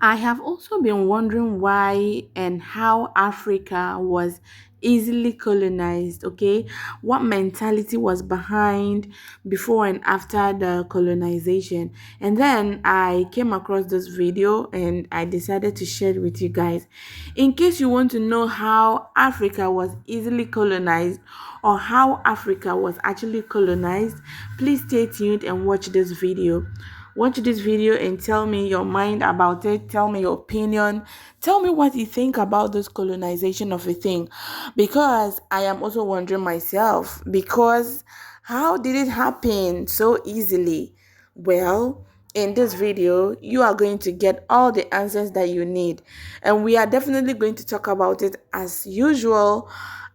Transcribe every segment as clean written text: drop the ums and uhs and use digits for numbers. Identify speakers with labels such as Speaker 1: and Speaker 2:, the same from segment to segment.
Speaker 1: I have also been wondering why and how Africa was easily colonized, okay? What mentality was behind before and after the colonization. And then I came across this video and I decided to share it with you guys. In case you want to know how Africa was easily colonized or how Africa was actually colonized, please stay tuned and watch this video. Watch this video and tell me your mind about it. Tell me your opinion. Tell me what you think about this colonization of a thing. Because I am also wondering myself, because how did it happen so easily? Well, in this video, you are going to get all the answers that you need. And we are definitely going to talk about it as usual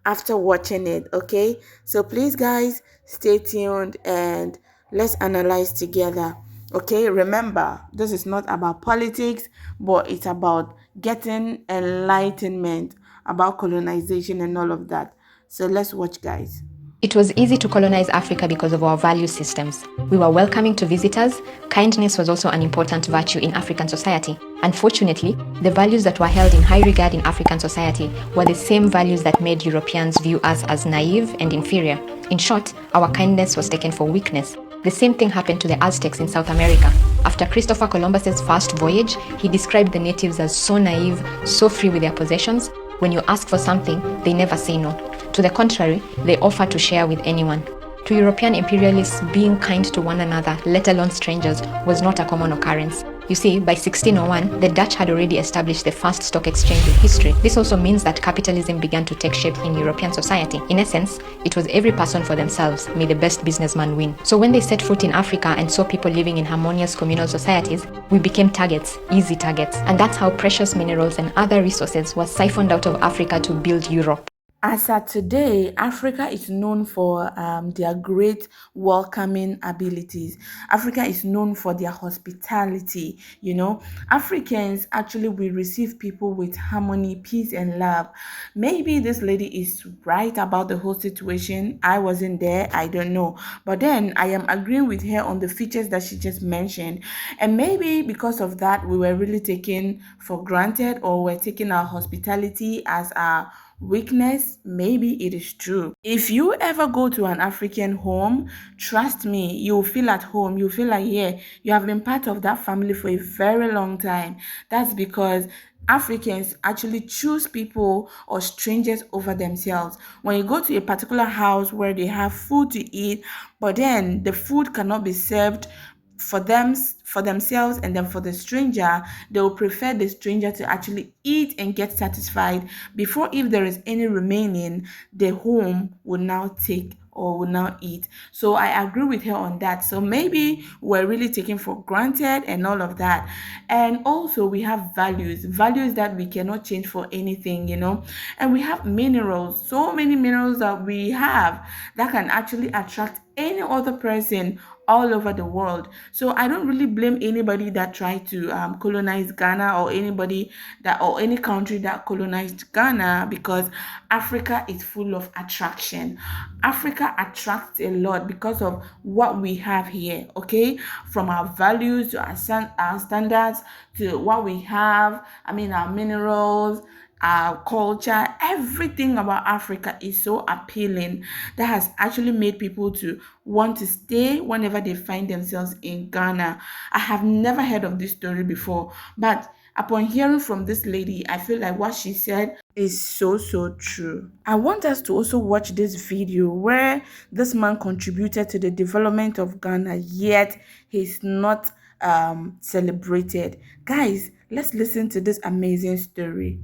Speaker 1: after watching it, okay? So please, guys, stay tuned and let's analyze together. Okay, remember, this is not about politics, but it's about getting enlightenment about colonization and all of that. So let's watch, guys.
Speaker 2: It was easy to colonize Africa because of our value systems. We were welcoming to visitors. Kindness was also an important virtue in African society. Unfortunately, the values that were held in high regard in African society were the same values that made Europeans view us as naive and inferior. In short, our kindness was taken for weakness. The same thing happened to the Aztecs in South America. After Christopher Columbus's first voyage, he described the natives as so naive, so free with their possessions. When you ask for something, they never say no. To the contrary, they offer to share with anyone. To European imperialists, being kind to one another, let alone strangers, was not a common occurrence. You see, by 1601, the Dutch had already established the first stock exchange in history. This also means that capitalism began to take shape in European society. In essence, it was every person for themselves, may the best businessman win. So when they set foot in Africa and saw people living in harmonious communal societies, we became targets, easy targets. And that's how precious minerals and other resources were siphoned out of Africa to build Europe.
Speaker 1: As at today, Africa is known for their great welcoming abilities. Africa is known for their hospitality. You know, Africans actually will receive people with harmony, peace, and love. Maybe this lady is right about the whole situation. I wasn't there, I don't know. But then I am agreeing with her on the features that she just mentioned. And maybe because of that, we were really taken for granted, or we're taking our hospitality as our weakness. Maybe it is true. If you ever go to an African home, trust me, you'll feel at home. You feel like, yeah, you have been part of that family for a very long time. That's because Africans actually choose people or strangers over themselves. When you go to a particular house where they have food to eat, but then the food cannot be served for themselves, and then for the stranger, they will prefer the stranger to actually eat and get satisfied before, if there is any remaining, the home will now take or will now eat. So I agree with her on that. So maybe we're really taken for granted and all of that. And also we have values that we cannot change for anything, you know. And we have minerals, so many minerals that we have that can actually attract any other person all over the world. So I don't really blame anybody that tried to colonize Ghana, or anybody that, or any country that colonized Ghana, because Africa is full of attraction. Africa attracts a lot because of what we have here, okay? From our values to our standards to what we have, I mean, our minerals, our culture, everything about Africa is so appealing that has actually made people to want to stay whenever they find themselves in Ghana. I have never heard of this story before, but upon hearing from this lady, I feel like what she said is so true. I want us to also watch this video where this man contributed to the development of Ghana, yet he's not celebrated. Guys, let's listen to this amazing story.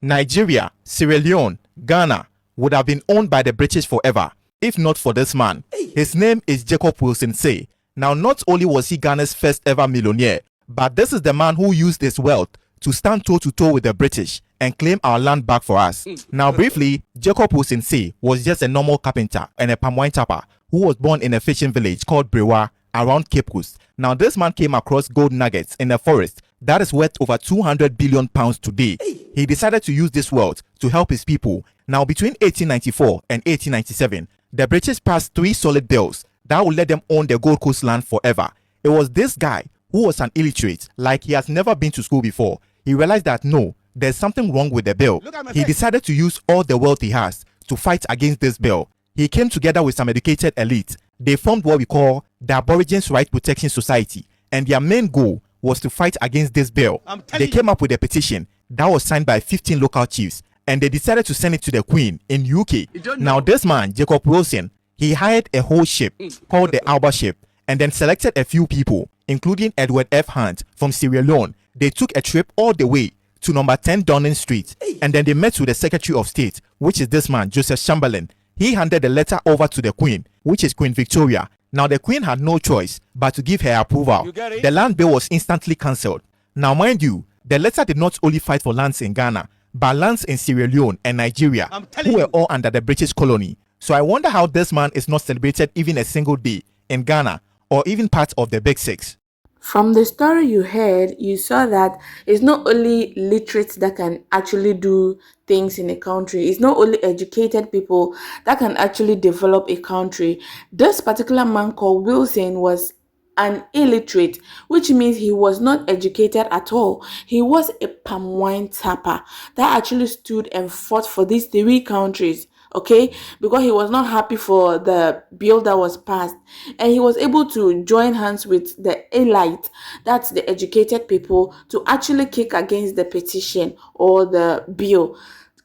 Speaker 3: Nigeria, Sierra Leone, Ghana would have been owned by the British forever if not for this man. His name is Jacob Wilson Say. Now, not only was he Ghana's first ever millionaire, but this is the man who used his wealth to stand toe to toe with the British and claim our land back for us. Now, briefly, Jacob Wilson Say was just a normal carpenter and a palm wine tapper who was born in a fishing village called Brewa around Cape Coast. Now, this man came across gold nuggets in a forest that is worth over 200 billion pounds today. He decided to use this wealth to help his people. Now, between 1894 and 1897, the British passed 3 solid bills that would let them own the Gold Coast land forever. It was this guy who was an illiterate, like he has never been to school before, he realized that no, there's something wrong with the bill. He decided to use all the wealth he has to fight against this bill. He came together with some educated elite. They formed what we call the Aborigines Right Protection Society, and their main goal was to fight against this bill. They came up with a petition that was signed by 15 local chiefs, and they decided to send it to the Queen in UK. Now this man, Jacob Wilson, he hired a whole ship called the Alba ship, and then selected a few people, including Edward F. Hunt from Sierra Leone. They took a trip all the way to number 10 Downing Street, and then they met with the Secretary of State, which is this man, Joseph Chamberlain. He handed the letter over to the Queen, which is Queen Victoria. Now the Queen had no choice but to give her approval. The land bill was instantly cancelled. Now mind you, the letter did not only fight for lands in Ghana, but lands in Sierra Leone and Nigeria, who were all under the British colony. So I wonder how this man is not celebrated even a single day in Ghana, or even part of the Big Six.
Speaker 1: From the story you heard, you saw that it's not only literates that can actually do things in a country. It's not only educated people that can actually develop a country. This particular man called Wilson was an illiterate, which means he was not educated at all. He was a palm wine tapper that actually stood and fought for these three countries, okay, because he was not happy for the bill that was passed, and he was able to join hands with the elite, that's the educated people, to actually kick against the petition or the bill.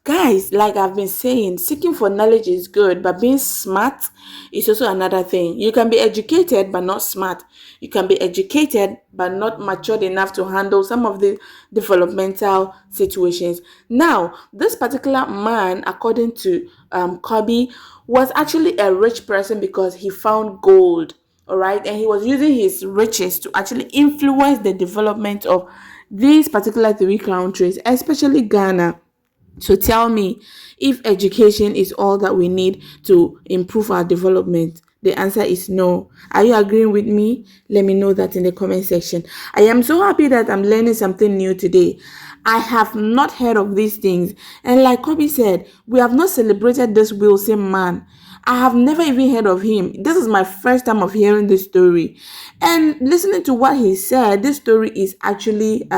Speaker 1: Guys, like I've been saying, seeking for knowledge is good, but being smart is also another thing. You can be educated but not smart. You can be educated but not matured enough to handle some of the developmental situations. Now, this particular man, according to Kobe, was actually a rich person because he found gold, all right, and he was using his riches to actually influence the development of these particular three countries, especially Ghana. So tell me, if education is all that we need to improve our development, the answer is no. Are you agreeing with me? Let me know that in the comment section. I am so happy that I'm learning something new today. I have not heard of these things. And like Kobe said, we have not celebrated this Wilson man. I have never even heard of him. This is my first time of hearing this story. And listening to what he said, this story is actually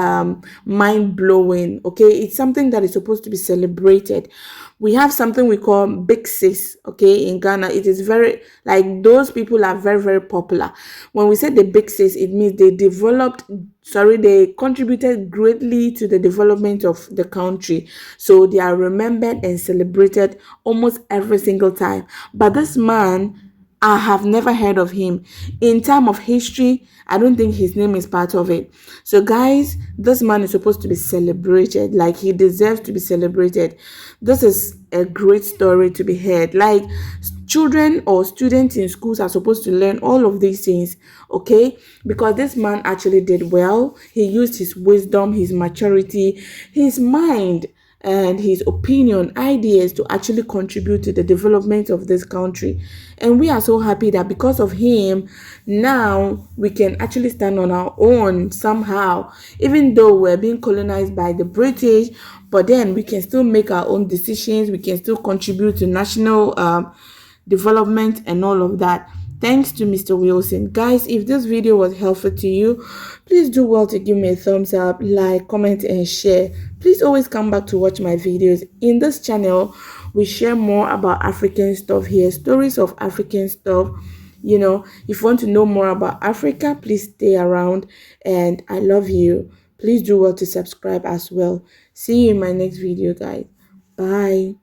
Speaker 1: mind-blowing, okay? It's something that is supposed to be celebrated. We have something we call big sis, okay, in Ghana. It is very, like, those people are very, very popular. When we say the big sis, it means they contributed greatly to the development of the country. So they are remembered and celebrated almost every single time. But this man, I have never heard of him. In terms of history, I don't think his name is part of it. So guys, this man is supposed to be celebrated. Like, he deserves to be celebrated. This is a great story to be heard. Like, children or students in schools are supposed to learn all of these things, okay? Because this man actually did well. He used his wisdom, his maturity, his mind, and his opinion, ideas to actually contribute to the development of this country. And we are so happy that because of him, now we can actually stand on our own somehow, even though we're being colonized by the British, but then we can still make our own decisions. We can still contribute to national development and all of that. Thanks to Mr. Wilson. Guys, if this video was helpful to you, please do well to give me a thumbs up, like, comment, and share. Please always come back to watch my videos. In this channel, we share more about African stuff here, stories of African stuff. You know, if you want to know more about Africa, please stay around. And I love you. Please do well to subscribe as well. See you in my next video, guys. Bye.